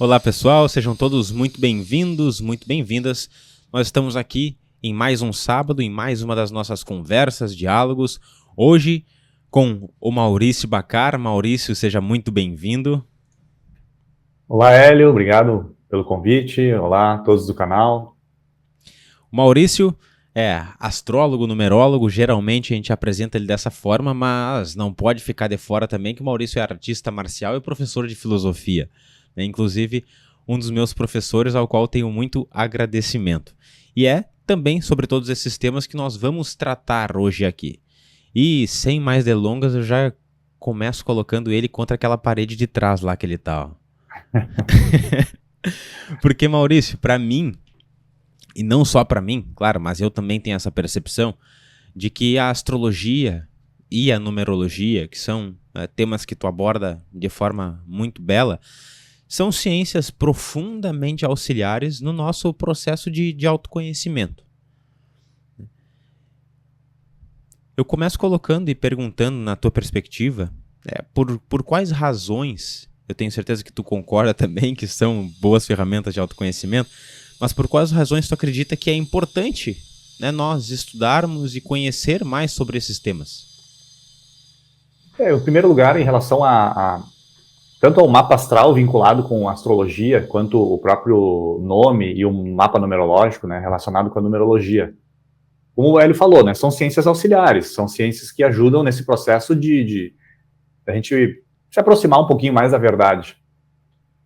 Olá pessoal, sejam todos muito bem-vindos, muito bem-vindas. Nós estamos aqui em mais um sábado, em mais uma das nossas conversas, diálogos. Hoje com o Maurício Bacar. Maurício, seja muito bem-vindo. Olá, Hélio, obrigado pelo convite. Olá a todos do canal. O Maurício é astrólogo, numerólogo, geralmente a gente apresenta ele dessa forma, mas não pode ficar de fora também que o Maurício é artista marcial e professor de filosofia. Inclusive, um dos meus professores ao qual tenho muito agradecimento. E é também sobre todos esses temas que nós vamos tratar hoje aqui. E, sem mais delongas, eu já começo colocando ele contra aquela parede de trás lá que ele tá. Ó. Porque, Maurício, para mim, e não só para mim, claro, mas eu também tenho essa percepção de que a astrologia e a numerologia, que são temas que tu aborda de forma muito bela, são ciências profundamente auxiliares no nosso processo de autoconhecimento. Eu começo colocando e perguntando na tua perspectiva, por quais razões, eu tenho certeza que tu concorda também que são boas ferramentas de autoconhecimento, mas por quais razões tu acredita que é importante, né, nós estudarmos e conhecer mais sobre esses temas? Em primeiro lugar, em relação tanto ao mapa astral vinculado com a astrologia, quanto o próprio nome e o mapa numerológico, né, relacionado com a numerologia. Como o Hélio falou, né, são ciências auxiliares, são ciências que ajudam nesse processo de a gente se aproximar um pouquinho mais da verdade.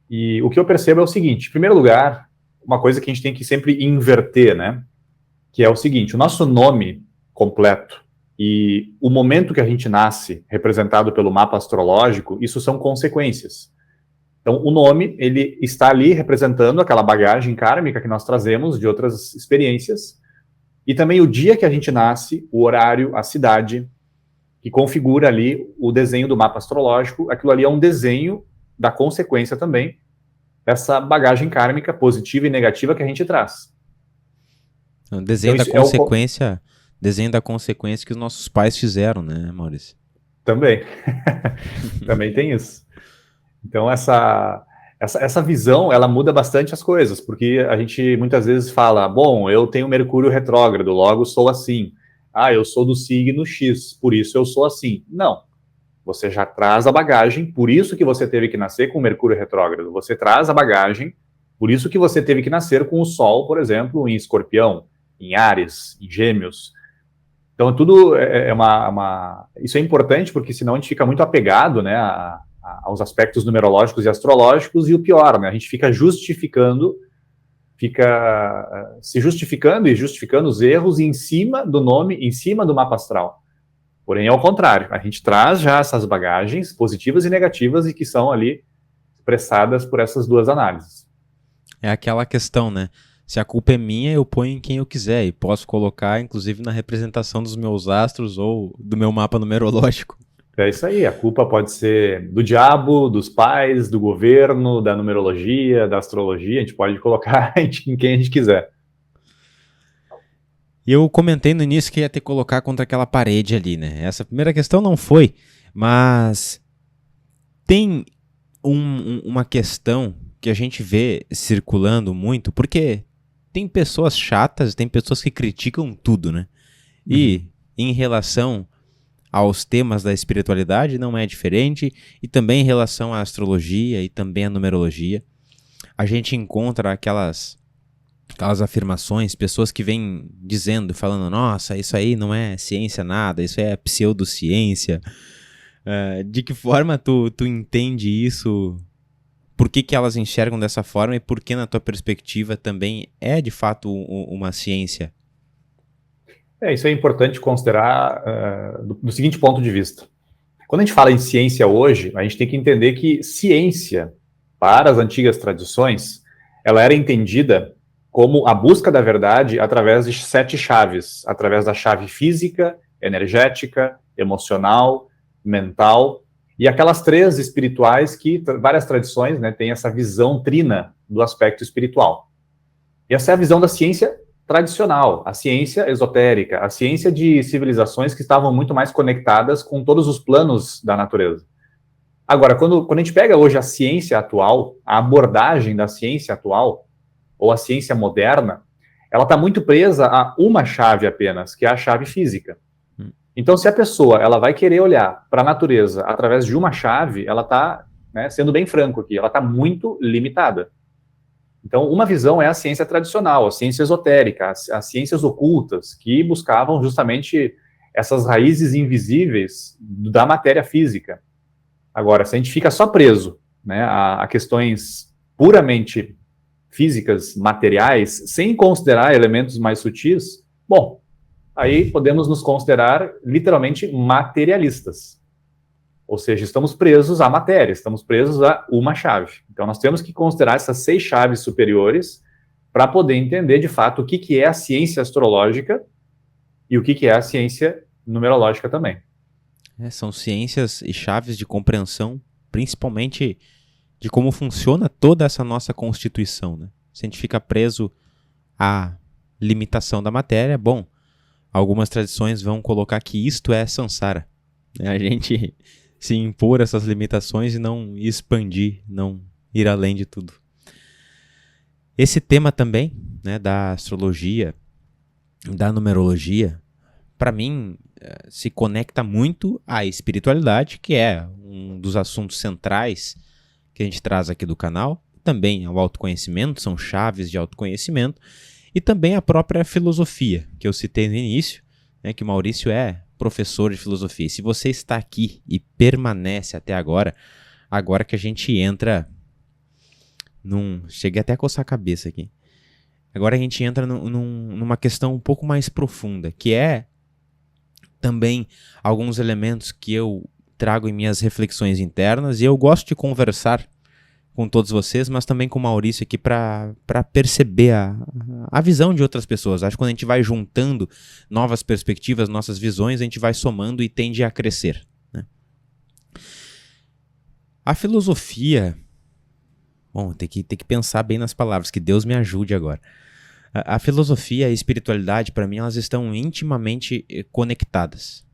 E o que eu percebo é o seguinte: em primeiro lugar, uma coisa que a gente tem que sempre inverter, né, que é o seguinte: o nosso nome completo e o momento que a gente nasce, representado pelo mapa astrológico, isso são consequências. Então, o nome, ele está ali representando aquela bagagem kármica que nós trazemos de outras experiências, e também o dia que a gente nasce, o horário, a cidade, que configura ali o desenho do mapa astrológico. Aquilo ali é um desenho da consequência também, dessa bagagem kármica positiva e negativa que a gente traz. Desenho Então, da isso é o... consequência, desenho da consequência que os nossos pais fizeram, né, Maurício? Também. Também tem isso. Então, essa visão, ela muda bastante as coisas, porque a gente muitas vezes fala, bom, eu tenho Mercúrio retrógrado, logo sou assim. Ah, eu sou do signo X, por isso eu sou assim. Não. Você já traz a bagagem, por isso que você teve que nascer com Mercúrio retrógrado. Você traz a bagagem, por isso que você teve que nascer com o Sol, por exemplo, em Escorpião, em Áries, em Gêmeos. Então, tudo Isso é importante, porque senão a gente fica muito apegado, né, aos aspectos numerológicos e astrológicos, e o pior, né, a gente fica se justificando e justificando os erros em cima do nome, em cima do mapa astral. Porém, ao contrário, a gente traz já essas bagagens positivas e negativas e que são ali expressadas por essas duas análises. É aquela questão, né? Se a culpa é minha, eu ponho em quem eu quiser e posso colocar, inclusive, na representação dos meus astros ou do meu mapa numerológico. É isso aí, a culpa pode ser do diabo, dos pais, do governo, da numerologia, da astrologia, a gente pode colocar em quem a gente quiser. E eu comentei no início que ia ter que colocar contra aquela parede ali, né? Essa primeira questão não foi, mas tem uma questão que a gente vê circulando muito, porque tem pessoas chatas, tem pessoas que criticam tudo, né? E em relação aos temas da espiritualidade não é diferente, e também em relação à astrologia e também à numerologia, a gente encontra aquelas afirmações, pessoas que vêm dizendo, falando, nossa, isso aí não é ciência nada, isso é pseudociência. De que forma tu entende isso? Por que elas enxergam dessa forma e por que, na tua perspectiva, também é de fato uma ciência? Isso é importante considerar do seguinte ponto de vista. Quando a gente fala em ciência hoje, a gente tem que entender que ciência, para as antigas tradições, ela era entendida como a busca da verdade através de 7 chaves, através da chave física, energética, emocional, mental, e aquelas 3 espirituais que várias tradições, né, têm essa visão trina do aspecto espiritual. E essa é a visão da ciência tradicional, a ciência esotérica, a ciência de civilizações que estavam muito mais conectadas com todos os planos da natureza. Agora, quando a gente pega hoje a ciência atual, a abordagem da ciência atual, ou a ciência moderna, ela está muito presa a uma chave apenas, que é a chave física. Então, se a pessoa ela vai querer olhar para a natureza através de uma chave, ela está, né, sendo bem franco aqui, ela está muito limitada. Então, uma visão é a ciência tradicional, a ciência esotérica, as ciências ocultas, que buscavam justamente essas raízes invisíveis da matéria física. Agora, se a gente fica só preso, né, a questões puramente físicas, materiais, sem considerar elementos mais sutis, bom, aí podemos nos considerar literalmente materialistas. Ou seja, estamos presos à matéria, estamos presos a uma chave. Então, nós temos que considerar essas 6 chaves superiores para poder entender, de fato, o que é a ciência astrológica e o que é a ciência numerológica também. São ciências e chaves de compreensão, principalmente de como funciona toda essa nossa constituição, né? Se a gente fica preso à limitação da matéria, bom, algumas tradições vão colocar que isto é samsara. A gente se impor essas limitações e não expandir, não ir além de tudo. Esse tema também, né, da astrologia, da numerologia, para mim, se conecta muito à espiritualidade, que é um dos assuntos centrais que a gente traz aqui do canal, também ao autoconhecimento, são chaves de autoconhecimento, e também a própria filosofia, que eu citei no início, né, que o Maurício é professor de filosofia. E se você está aqui e permanece até agora, agora que a gente entra cheguei até a coçar a cabeça aqui. Agora a gente entra numa questão um pouco mais profunda, que é também alguns elementos que eu trago em minhas reflexões internas, e eu gosto de conversar com todos vocês, mas também com o Maurício aqui para perceber a visão de outras pessoas. Acho que quando a gente vai juntando novas perspectivas, nossas visões, a gente vai somando e tende a crescer, né? A filosofia... Bom, tem que pensar bem nas palavras, que Deus me ajude agora. A filosofia e a espiritualidade, para mim, elas estão intimamente conectadas.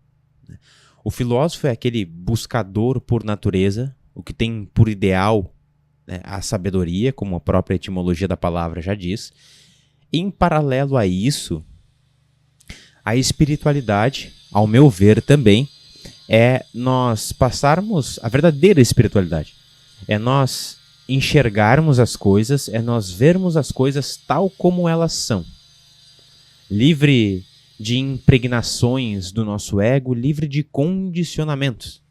O filósofo é aquele buscador por natureza, o que tem por ideal, né, a sabedoria, como a própria etimologia da palavra já diz. E, em paralelo a isso, a espiritualidade, ao meu ver também, é nós passarmos a verdadeira espiritualidade. É nós enxergarmos as coisas, é nós vermos as coisas tal como elas são. Livre de impregnações do nosso ego, livre de condicionamentos.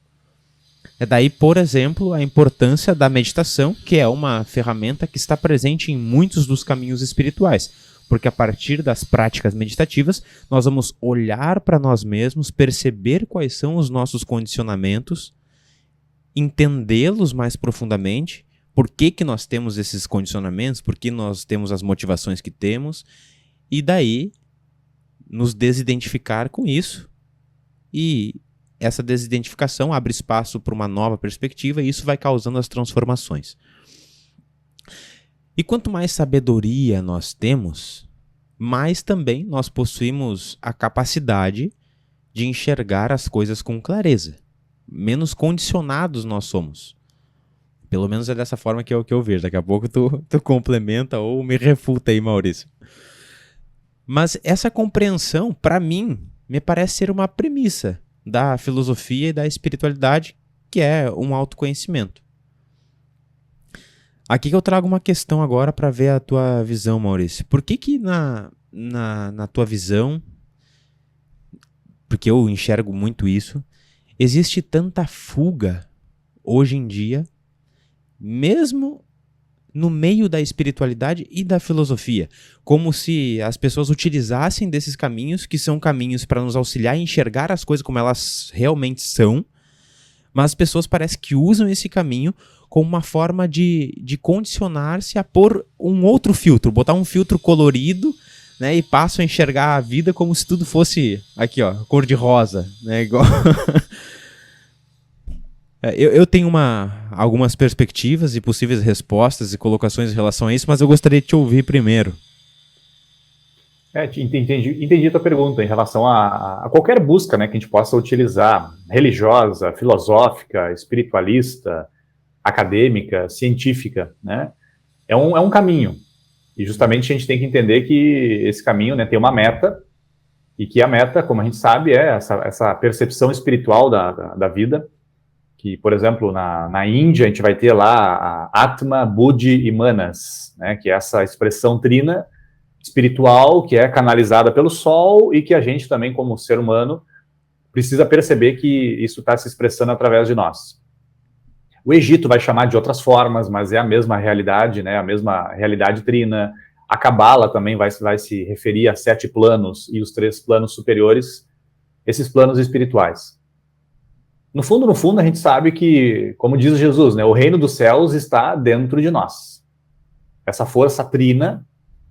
É daí, por exemplo, a importância da meditação, que é uma ferramenta que está presente em muitos dos caminhos espirituais. Porque a partir das práticas meditativas, nós vamos olhar para nós mesmos, perceber quais são os nossos condicionamentos, entendê-los mais profundamente, por que nós temos esses condicionamentos, por que nós temos as motivações que temos, e daí nos desidentificar com isso. E essa desidentificação abre espaço para uma nova perspectiva e isso vai causando as transformações. E quanto mais sabedoria nós temos, mais também nós possuímos a capacidade de enxergar as coisas com clareza. Menos condicionados nós somos. Pelo menos é dessa forma que eu vejo. Daqui a pouco tu complementa ou me refuta aí, Maurício. Mas essa compreensão, para mim, me parece ser uma premissa da filosofia e da espiritualidade, que é um autoconhecimento. Aqui que eu trago uma questão agora para ver a tua visão, Maurício. Por que na tua visão, porque eu enxergo muito isso, existe tanta fuga hoje em dia, mesmo no meio da espiritualidade e da filosofia, como se as pessoas utilizassem desses caminhos, que são caminhos para nos auxiliar a enxergar as coisas como elas realmente são, mas as pessoas parecem que usam esse caminho como uma forma de condicionar-se a pôr um outro filtro, botar um filtro colorido, né, e passam a enxergar a vida como se tudo fosse, aqui ó, cor de rosa, né, igual... Eu tenho algumas perspectivas e possíveis respostas e colocações em relação a isso, mas eu gostaria de te ouvir primeiro. Entendi a tua pergunta em relação a qualquer busca, né, que a gente possa utilizar, religiosa, filosófica, espiritualista, acadêmica, científica, né? É um caminho. E justamente a gente tem que entender que esse caminho, né, tem uma meta, e que a meta, como a gente sabe, é essa percepção espiritual da vida, que, por exemplo, na Índia, a gente vai ter lá a Atma, Buddhi e Manas, né, que é essa expressão trina espiritual que é canalizada pelo sol e que a gente também, como ser humano, precisa perceber que isso está se expressando através de nós. O Egito vai chamar de outras formas, mas é a mesma realidade, né? A mesma realidade trina. A Cabala também vai se referir a 7 planos e os 3 planos superiores, esses planos espirituais. No fundo, a gente sabe que, como diz Jesus, né, o reino dos céus está dentro de nós. Essa força trina,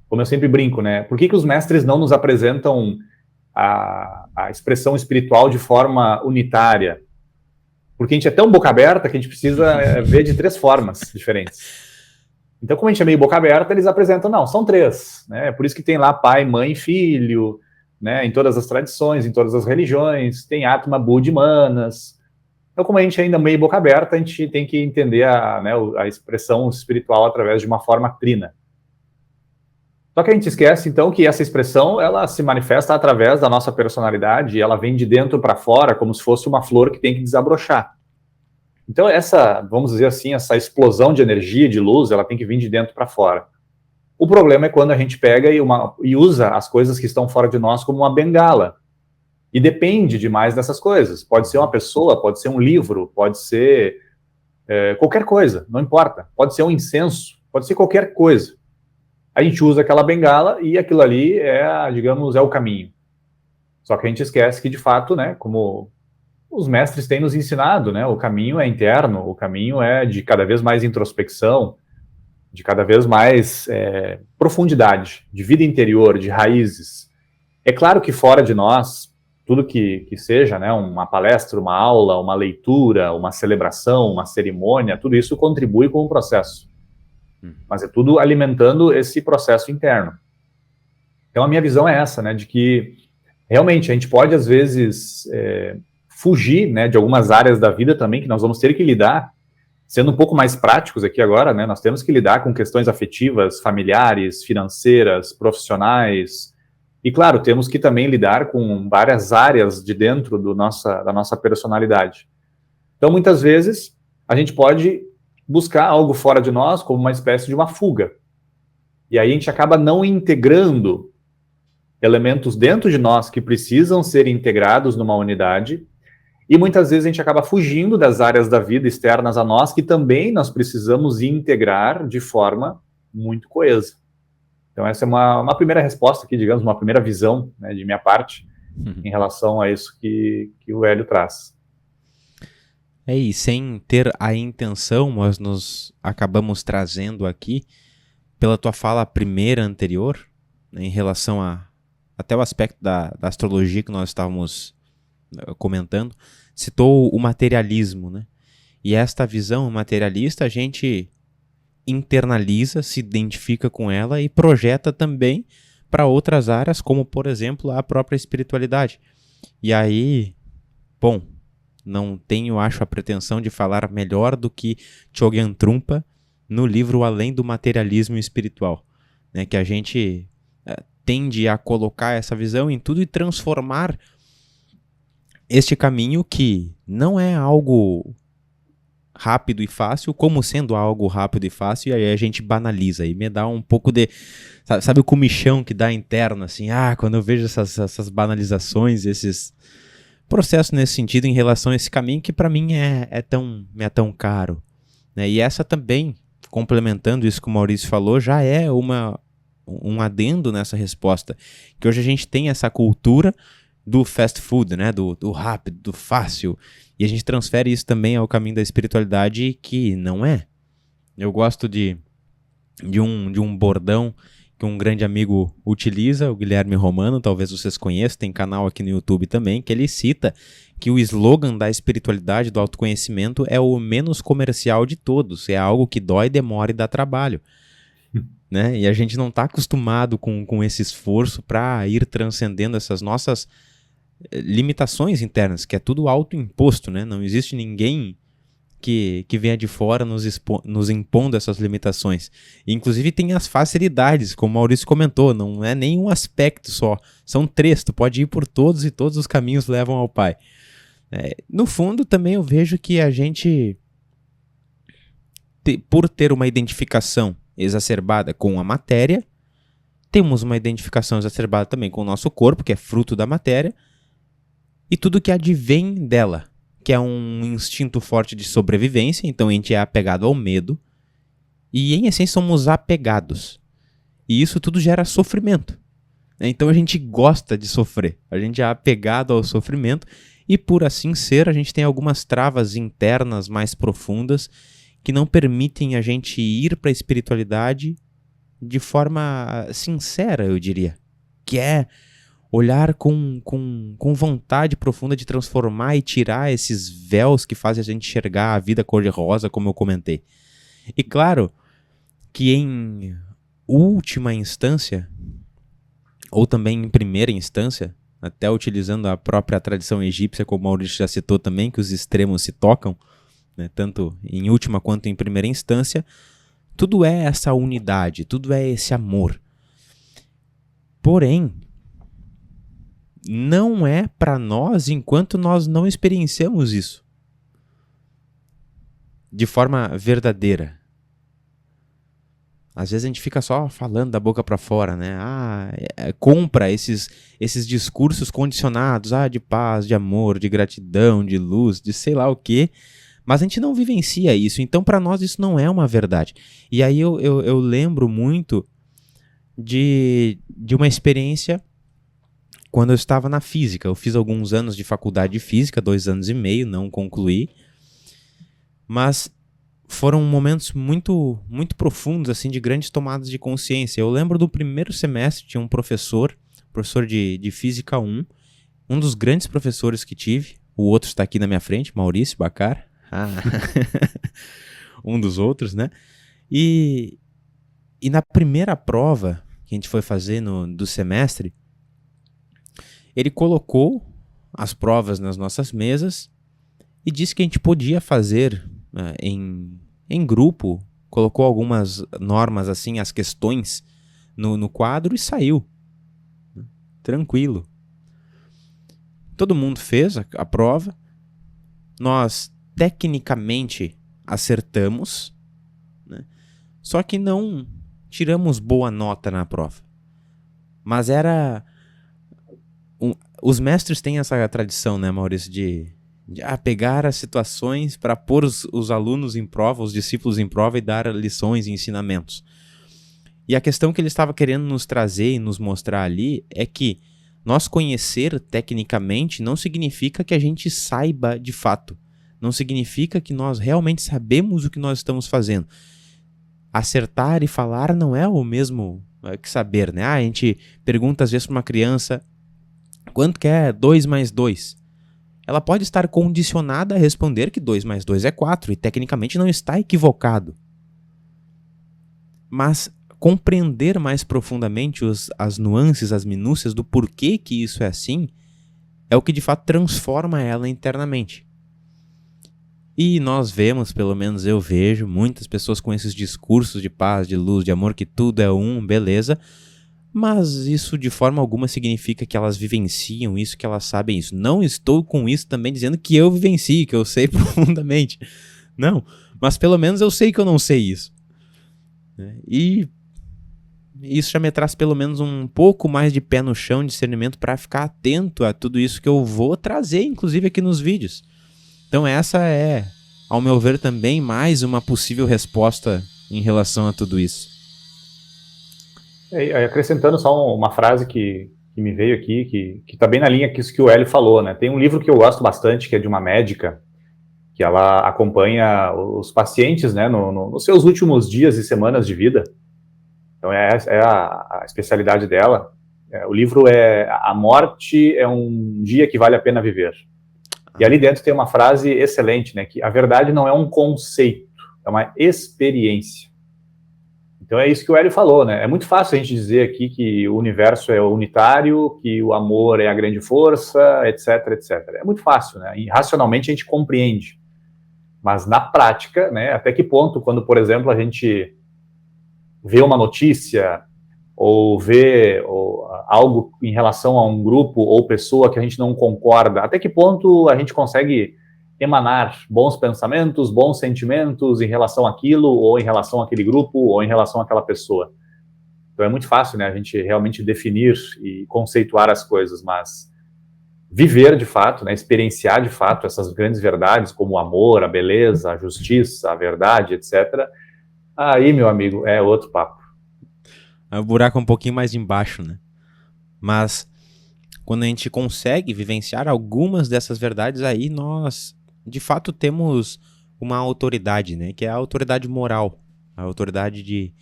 como eu sempre brinco, né? Por que os mestres não nos apresentam a expressão espiritual de forma unitária? Porque a gente é tão boca aberta que a gente precisa ver de 3 formas diferentes. Então, como a gente é meio boca aberta, eles apresentam, não, são 3. Né? Por isso que tem lá pai, mãe e filho, né? Em todas as tradições, em todas as religiões, tem Atma, Buddha e Manas. Então, como a gente ainda é meio boca aberta, a gente tem que entender a expressão espiritual através de uma forma trina. Só que a gente esquece, então, que essa expressão, ela se manifesta através da nossa personalidade, e ela vem de dentro para fora, como se fosse uma flor que tem que desabrochar. Então, vamos dizer assim, essa explosão de energia, de luz, ela tem que vir de dentro para fora. O problema é quando a gente pega e usa as coisas que estão fora de nós como uma bengala. E depende demais dessas coisas. Pode ser uma pessoa, pode ser um livro, pode ser qualquer coisa, não importa. Pode ser um incenso, pode ser qualquer coisa. A gente usa aquela bengala e aquilo ali digamos, é o caminho. Só que a gente esquece que, de fato, né, como os mestres têm nos ensinado, né, o caminho é interno, o caminho é de cada vez mais introspecção, de cada vez mais profundidade, de vida interior, de raízes. É claro que fora de nós, tudo que seja, né, uma palestra, uma aula, uma leitura, uma celebração, uma cerimônia, tudo isso contribui com o processo. Mas é tudo alimentando esse processo interno. Então a minha visão é essa, né, de que realmente a gente pode às vezes fugir, né, de algumas áreas da vida também que nós vamos ter que lidar, sendo um pouco mais práticos aqui agora, né, nós temos que lidar com questões afetivas, familiares, financeiras, profissionais, e claro, temos que também lidar com várias áreas de dentro da nossa personalidade. Então muitas vezes a gente pode buscar algo fora de nós como uma espécie de uma fuga. E aí a gente acaba não integrando elementos dentro de nós que precisam ser integrados numa unidade, e muitas vezes a gente acaba fugindo das áreas da vida externas a nós que também nós precisamos integrar de forma muito coesa. Então essa é uma primeira resposta aqui, digamos, uma primeira visão, né, de minha parte em relação a isso que o Hélio traz. E sem ter a intenção, nós nos acabamos trazendo aqui, pela tua fala primeira anterior, né, em relação até o aspecto da astrologia que nós estávamos comentando, citou o materialismo, né? E esta visão materialista a gente internaliza, se identifica com ela e projeta também para outras áreas, como por exemplo a própria espiritualidade. E aí, bom, não tenho, acho, a pretensão de falar melhor do que Chogyam Trungpa no livro Além do Materialismo Espiritual, né, que a gente tende a colocar essa visão em tudo e transformar este caminho que não é algo rápido e fácil, como sendo algo rápido e fácil, e aí a gente banaliza, e me dá um pouco de, sabe o comichão que dá interno, assim, quando eu vejo essas banalizações, esses processos nesse sentido em relação a esse caminho que para mim é tão caro, né? E essa também, complementando isso que o Maurício falou, já é um adendo nessa resposta, que hoje a gente tem essa cultura do fast food, né? Do rápido, do fácil, e a gente transfere isso também ao caminho da espiritualidade, que não é. Eu gosto de um bordão que um grande amigo utiliza, o Guilherme Romano, talvez vocês conheçam, tem canal aqui no YouTube também, que ele cita que o slogan da espiritualidade, do autoconhecimento, é o menos comercial de todos, é algo que dói, demora e dá trabalho. né? E a gente não está acostumado com esse esforço para ir transcendendo essas nossas limitações internas, que é tudo autoimposto, né? Não existe ninguém que venha de fora nos impondo essas limitações. E, inclusive tem as facilidades, como o Maurício comentou, não é nenhum aspecto só, são 3, tu pode ir por todos e todos os caminhos levam ao Pai. No fundo também eu vejo que a gente, por ter uma identificação exacerbada com a matéria, temos uma identificação exacerbada também com o nosso corpo, que é fruto da matéria, e tudo que advém dela, que é um instinto forte de sobrevivência, então a gente é apegado ao medo, e em essência somos apegados. E isso tudo gera sofrimento. Então a gente gosta de sofrer, a gente é apegado ao sofrimento, e por assim ser, a gente tem algumas travas internas mais profundas que não permitem a gente ir para a espiritualidade de forma sincera, eu diria. Que é olhar com vontade profunda de transformar e tirar esses véus que fazem a gente enxergar a vida cor-de-rosa, como eu comentei. E claro que em última instância, ou também em primeira instância, até utilizando a própria tradição egípcia, como o Maurício já citou também, que os extremos se tocam, né, tanto em última quanto em primeira instância, tudo é essa unidade, tudo é esse amor. Porém, não é para nós enquanto nós não experienciamos isso de forma verdadeira. Às vezes a gente fica só falando da boca para fora, né? Compra esses discursos condicionados, de paz, de amor, de gratidão, de luz, de sei lá o quê. Mas a gente não vivencia isso, então para nós isso não é uma verdade. E aí eu lembro muito de uma experiência quando eu estava na física. Eu fiz alguns anos de faculdade de física, 2 anos e meio, não concluí. Mas foram momentos muito, muito profundos, assim, de grandes tomadas de consciência. Eu lembro do primeiro semestre, tinha um professor de Física 1, um dos grandes professores que tive. O outro está aqui na minha frente, Maurício Bacar. Um dos outros, né? E na primeira prova que a gente foi fazer do semestre, ele colocou as provas nas nossas mesas e disse que a gente podia fazer em grupo, colocou algumas normas, assim, as questões no quadro e saiu. Tranquilo. Todo mundo fez a prova, nós tecnicamente acertamos, né? Só que não tiramos boa nota na prova. Mas os mestres têm essa tradição, né, Maurício, de pegar as situações para pôr os alunos em prova, os discípulos em prova e dar lições e ensinamentos. E a questão que ele estava querendo nos trazer e nos mostrar ali é que nós conhecer tecnicamente não significa que a gente saiba de fato. Não significa que nós realmente sabemos o que nós estamos fazendo. Acertar e falar não é o mesmo que saber, né? A gente pergunta às vezes para uma criança quanto que é 2 mais 2. Ela pode estar condicionada a responder que 2 mais 2 é 4 e tecnicamente não está equivocado. Mas compreender mais profundamente as nuances, as minúcias do porquê que isso é assim, é o que de fato transforma ela internamente. E nós vemos, pelo menos eu vejo, muitas pessoas com esses discursos de paz, de luz, de amor, que tudo é beleza, mas isso de forma alguma significa que elas vivenciam isso, que elas sabem isso. Não estou com isso também dizendo que eu vivencio, que eu sei profundamente. Não, mas pelo menos eu sei que eu não sei isso. E isso já me traz pelo menos um pouco mais de pé no chão, de discernimento, para ficar atento a tudo isso que eu vou trazer, inclusive aqui nos vídeos. Então essa é, ao meu ver, também mais uma possível resposta em relação a tudo isso. Acrescentando só uma frase que me veio aqui, que está bem na linha que isso que o Hélio falou, né? Tem um livro que eu gosto bastante, que é de uma médica, que ela acompanha os pacientes, né, nos seus últimos dias e semanas de vida. Então é a especialidade dela. O livro é A Morte é um Dia que Vale a Pena Viver. E ali dentro tem uma frase excelente, né, que a verdade não é um conceito, é uma experiência. Então é isso que o Hélio falou, né? É muito fácil a gente dizer aqui que o universo é unitário, que o amor é a grande força, etc, etc. É muito fácil, né? E racionalmente a gente compreende. Mas na prática, né? Até que ponto, quando, por exemplo, a gente vê uma notícia ou vê algo em relação a um grupo ou pessoa que a gente não concorda, até que ponto a gente consegue emanar bons pensamentos, bons sentimentos em relação àquilo, ou em relação àquele grupo, ou em relação àquela pessoa. Então é muito fácil, né, a gente realmente definir e conceituar as coisas, mas viver de fato, né, experienciar de fato essas grandes verdades, como o amor, a beleza, a justiça, a verdade, etc., aí, meu amigo, é outro papo. O buraco é um pouquinho mais embaixo, né? Mas quando a gente consegue vivenciar algumas dessas verdades, aí nós, de fato, temos uma autoridade, né? Que é a autoridade moral, a autoridade de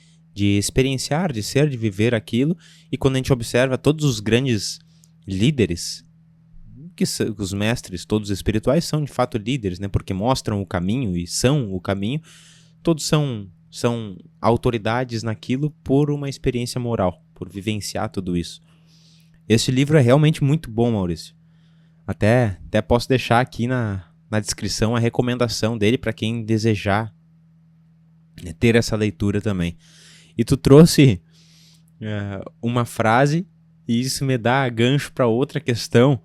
experienciar, de ser, de viver aquilo. E quando a gente observa todos os grandes líderes, que os mestres, todos espirituais, são de fato líderes, né? Porque mostram o caminho e são o caminho. Todos são autoridades naquilo por uma experiência moral, por vivenciar tudo isso. Esse livro é realmente muito bom, Maurício. Até posso deixar aqui na descrição a recomendação dele para quem desejar ter essa leitura também. E tu trouxe uma frase, e isso me dá gancho para outra questão,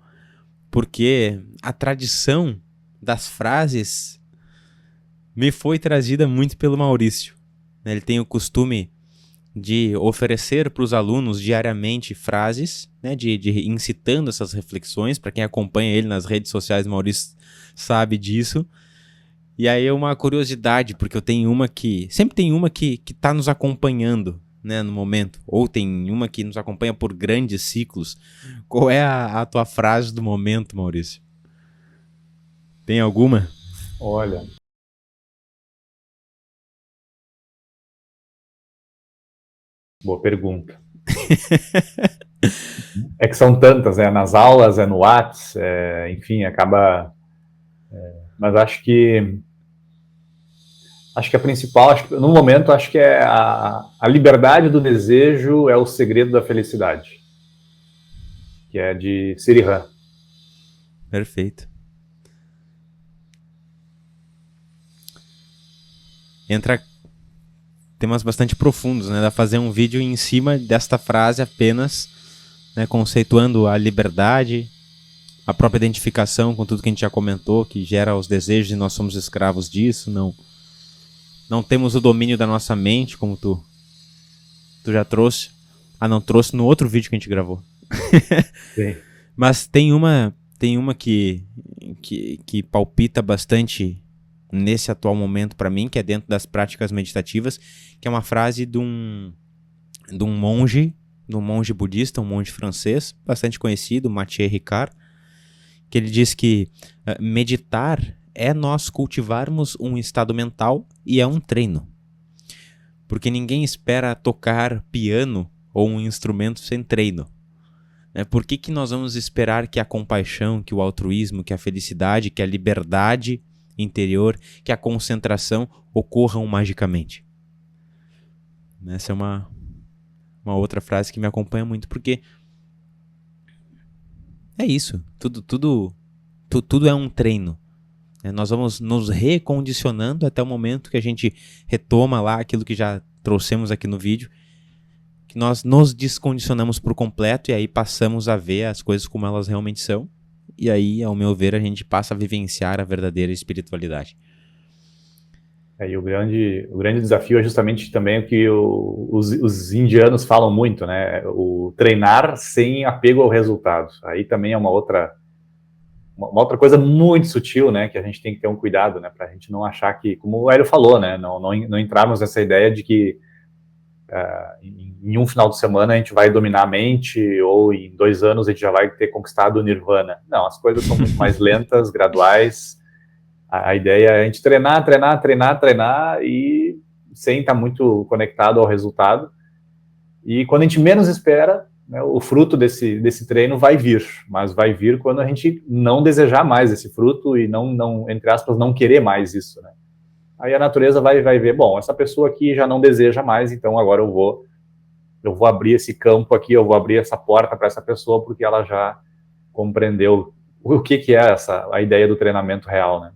porque a tradição das frases me foi trazida muito pelo Maurício. Ele tem o costume de oferecer para os alunos diariamente frases, né, de incitando essas reflexões. Para quem acompanha ele nas redes sociais, o Maurício sabe disso. E aí é uma curiosidade, porque eu tenho uma que... Sempre tem uma que está nos acompanhando, né, no momento. Ou tem uma que nos acompanha por grandes ciclos. Qual é a tua frase do momento, Maurício? Tem alguma? Olha... Boa pergunta. É que são tantas, né? Nas aulas, é no Whats, enfim, acaba... mas acho que a principal, no momento, acho que é a liberdade do desejo é o segredo da felicidade, que é de Sirihan. Perfeito. Entra temas bastante profundos, né? Dá pra fazer um vídeo em cima desta frase apenas, né? Conceituando a liberdade, a própria identificação com tudo que a gente já comentou, que gera os desejos e nós somos escravos disso, não temos o domínio da nossa mente, como tu já trouxe. Não trouxe no outro vídeo que a gente gravou. Sim. Mas tem uma que palpita bastante nesse atual momento para mim, que é dentro das práticas meditativas, que é uma frase de um monge budista, um monge francês, bastante conhecido, Mathieu Ricard, que ele diz que meditar é nós cultivarmos um estado mental e é um treino. Porque ninguém espera tocar piano ou um instrumento sem treino. Por que nós vamos esperar que a compaixão, que o altruísmo, que a felicidade, que a liberdade interior, que a concentração ocorram magicamente? Essa é uma outra frase que me acompanha muito, porque é isso, tudo é um treino. Nós vamos nos recondicionando até o momento que a gente retoma lá aquilo que já trouxemos aqui no vídeo, que nós nos descondicionamos por completo e aí passamos a ver as coisas como elas realmente são. E aí, ao meu ver, a gente passa a vivenciar a verdadeira espiritualidade. E o grande desafio é justamente também o que os indianos falam muito, né? O treinar sem apego ao resultado. Aí também é uma outra coisa muito sutil, né? Que a gente tem que ter um cuidado, né? Para a gente não achar que, como o Hélio falou, né? Não entrarmos nessa ideia de que em um final de semana a gente vai dominar a mente, ou em 2 anos a gente já vai ter conquistado o nirvana. Não, as coisas são muito mais lentas, graduais. A ideia é a gente treinar e sem estar muito conectado ao resultado. E quando a gente menos espera, né, o fruto desse treino vai vir, mas vai vir quando a gente não desejar mais esse fruto e não entre aspas, não querer mais isso, né? Aí a natureza vai ver, bom, essa pessoa aqui já não deseja mais, então agora eu vou abrir esse campo aqui, eu vou abrir essa porta para essa pessoa, porque ela já compreendeu o que é a ideia do treinamento real, né?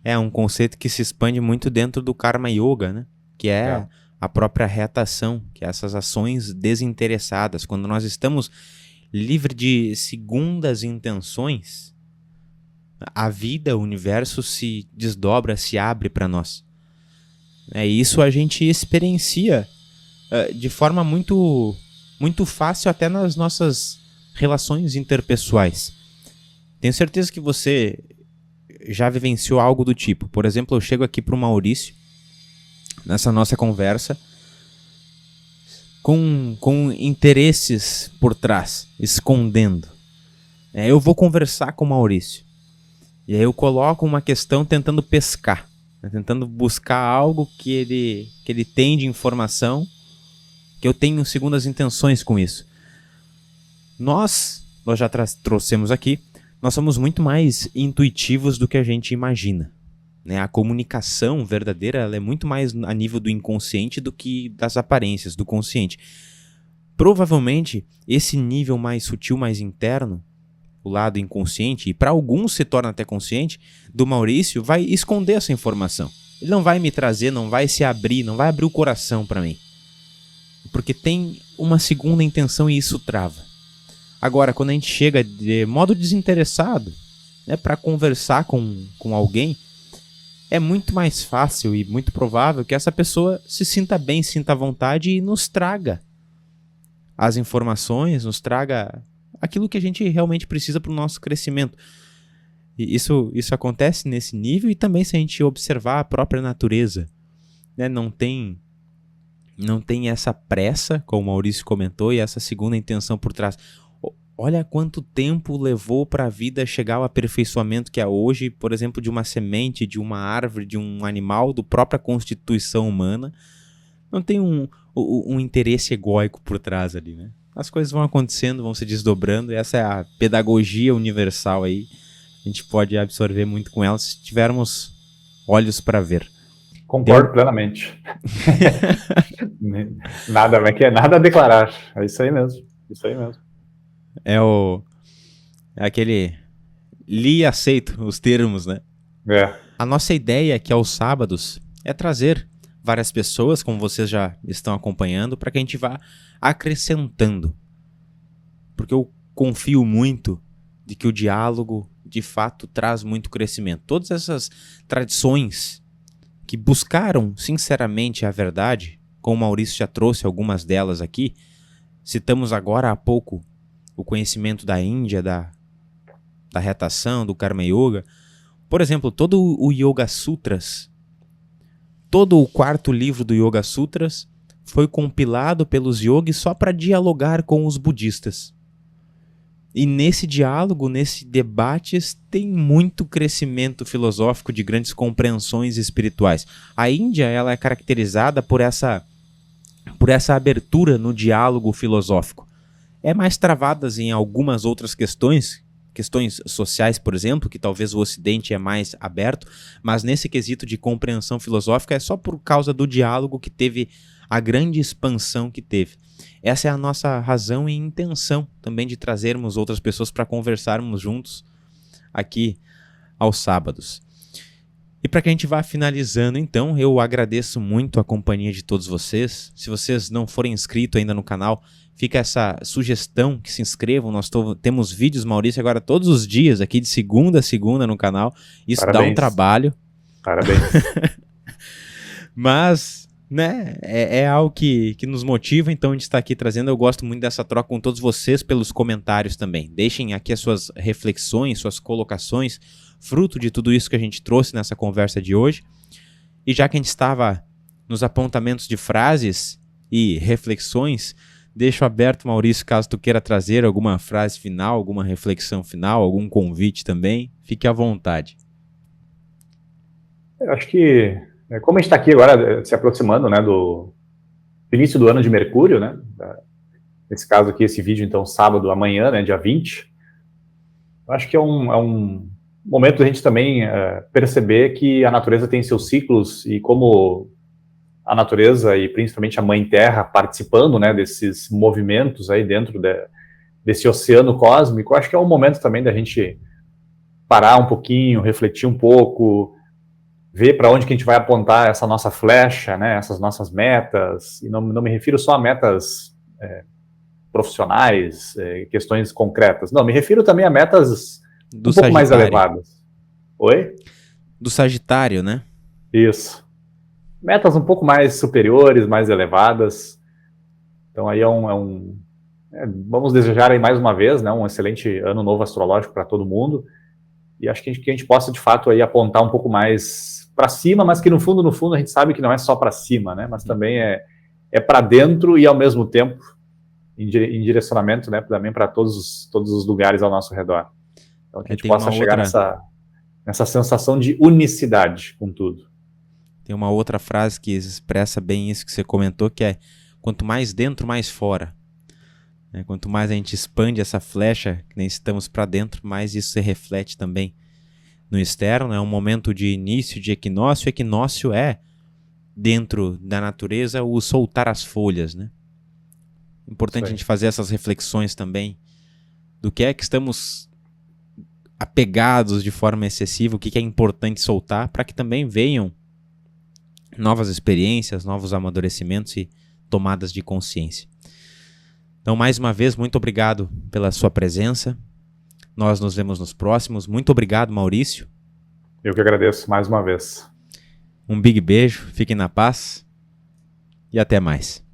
É um conceito que se expande muito dentro do Karma Yoga, né? Que é a própria reatação, que é essas ações desinteressadas. Quando nós estamos livres de segundas intenções, a vida, o universo se desdobra, se abre para nós. Isso a gente experiencia de forma muito, muito fácil até nas nossas relações interpessoais. Tenho certeza que você já vivenciou algo do tipo. Por exemplo, eu chego aqui para o Maurício, nessa nossa conversa, com interesses por trás, escondendo. Eu vou conversar com o Maurício. E aí eu coloco uma questão tentando pescar, né? Tentando buscar algo que ele tem de informação, que eu tenho segundas intenções com isso. Nós já trouxemos aqui, nós somos muito mais intuitivos do que a gente imagina. Né? A comunicação verdadeira ela é muito mais a nível do inconsciente do que das aparências, do consciente. Provavelmente, esse nível mais sutil, mais interno, o lado inconsciente, e para alguns se torna até consciente, do Maurício, vai esconder essa informação. Ele não vai me trazer, não vai se abrir, não vai abrir o coração para mim. Porque tem uma segunda intenção e isso trava. Agora, quando a gente chega de modo desinteressado, né, para conversar com alguém, é muito mais fácil e muito provável que essa pessoa se sinta bem, sinta à vontade e nos traga as informações, nos traga aquilo que a gente realmente precisa para o nosso crescimento. E isso acontece nesse nível e também se a gente observar a própria natureza. Né? Não tem essa pressa, como o Maurício comentou, e essa segunda intenção por trás. Olha quanto tempo levou para a vida chegar ao aperfeiçoamento que é hoje, por exemplo, de uma semente, de uma árvore, de um animal, da própria constituição humana. Não tem um interesse egóico por trás ali, né? As coisas vão acontecendo, vão se desdobrando, e essa é a pedagogia universal aí. A gente pode absorver muito com ela se tivermos olhos para ver. Concordo plenamente. Nada a declarar. É isso aí mesmo. Isso aí mesmo. É aquele li e aceito os termos, né? A nossa ideia aqui aos sábados é trazer várias pessoas, como vocês já estão acompanhando, para que a gente vá acrescentando. Porque eu confio muito de que o diálogo, de fato, traz muito crescimento. Todas essas tradições que buscaram, sinceramente, a verdade, como o Maurício já trouxe algumas delas aqui, citamos agora há pouco o conhecimento da Índia, da reatação, do Karma Yoga. Por exemplo, todo o Yoga Sutras, todo o 4º livro do Yoga Sutras foi compilado pelos yogis só para dialogar com os budistas. E nesse diálogo, nesse debate, tem muito crescimento filosófico de grandes compreensões espirituais. A Índia ela é caracterizada por essa abertura no diálogo filosófico. É mais travadas em algumas outras questões sociais, por exemplo, que talvez o Ocidente é mais aberto, mas nesse quesito de compreensão filosófica é só por causa do diálogo que teve a grande expansão que teve. Essa é a nossa razão e intenção também de trazermos outras pessoas para conversarmos juntos aqui aos sábados. E para que a gente vá finalizando, então, eu agradeço muito a companhia de todos vocês. Se vocês não forem inscritos ainda no canal, fica essa sugestão que se inscrevam. Nós temos vídeos, Maurício, agora todos os dias, aqui de segunda a segunda no canal. Isso Parabéns. Dá um trabalho. Parabéns. Mas, né, é algo que nos motiva, então a gente está aqui trazendo. Eu gosto muito dessa troca com todos vocês pelos comentários também. Deixem aqui as suas reflexões, suas colocações, fruto de tudo isso que a gente trouxe nessa conversa de hoje. E já que a gente estava nos apontamentos de frases e reflexões, deixo aberto, Maurício, caso tu queira trazer alguma frase final, alguma reflexão final, algum convite também, fique à vontade. Eu acho que, como a gente está aqui agora se aproximando, né, do início do ano de Mercúrio, né, nesse caso aqui, esse vídeo, então, sábado, amanhã, né, dia 20, eu acho que é um momento da gente também perceber que a natureza tem seus ciclos e como a natureza e principalmente a Mãe Terra participando, né, desses movimentos aí dentro desse oceano cósmico, acho que é um momento também da gente parar um pouquinho, refletir um pouco, ver para onde que a gente vai apontar essa nossa flecha, né, essas nossas metas, e não me refiro só a metas profissionais, questões concretas, não, me refiro também a metas Do um pouco mais Sagitário. elevadas. Oi? Do Sagitário, né? Isso. Metas um pouco mais superiores, mais elevadas. Então aí vamos desejar aí mais uma vez, né, um excelente ano novo astrológico para todo mundo. E acho que a gente possa de fato aí apontar um pouco mais para cima, mas que no fundo a gente sabe que não é só para cima, né? Mas também é para dentro e ao mesmo tempo em direcionamento, né? Também para todos os lugares ao nosso redor. Então que a gente possa chegar nessa sensação de unicidade com tudo. Tem uma outra frase que expressa bem isso que você comentou, que é: quanto mais dentro, mais fora. Quanto mais a gente expande essa flecha, que nem estamos para dentro, mais isso se reflete também no externo. É um momento de início de equinócio. Equinócio é, dentro da natureza, o soltar as folhas, né? Importante a gente fazer essas reflexões também do que é que estamos apegados de forma excessiva, o que é importante soltar, para que também venham novas experiências, novos amadurecimentos e tomadas de consciência. Então, mais uma vez, muito obrigado pela sua presença. Nós nos vemos nos próximos. Muito obrigado, Maurício. Eu que agradeço mais uma vez. Um big beijo, fiquem na paz e até mais.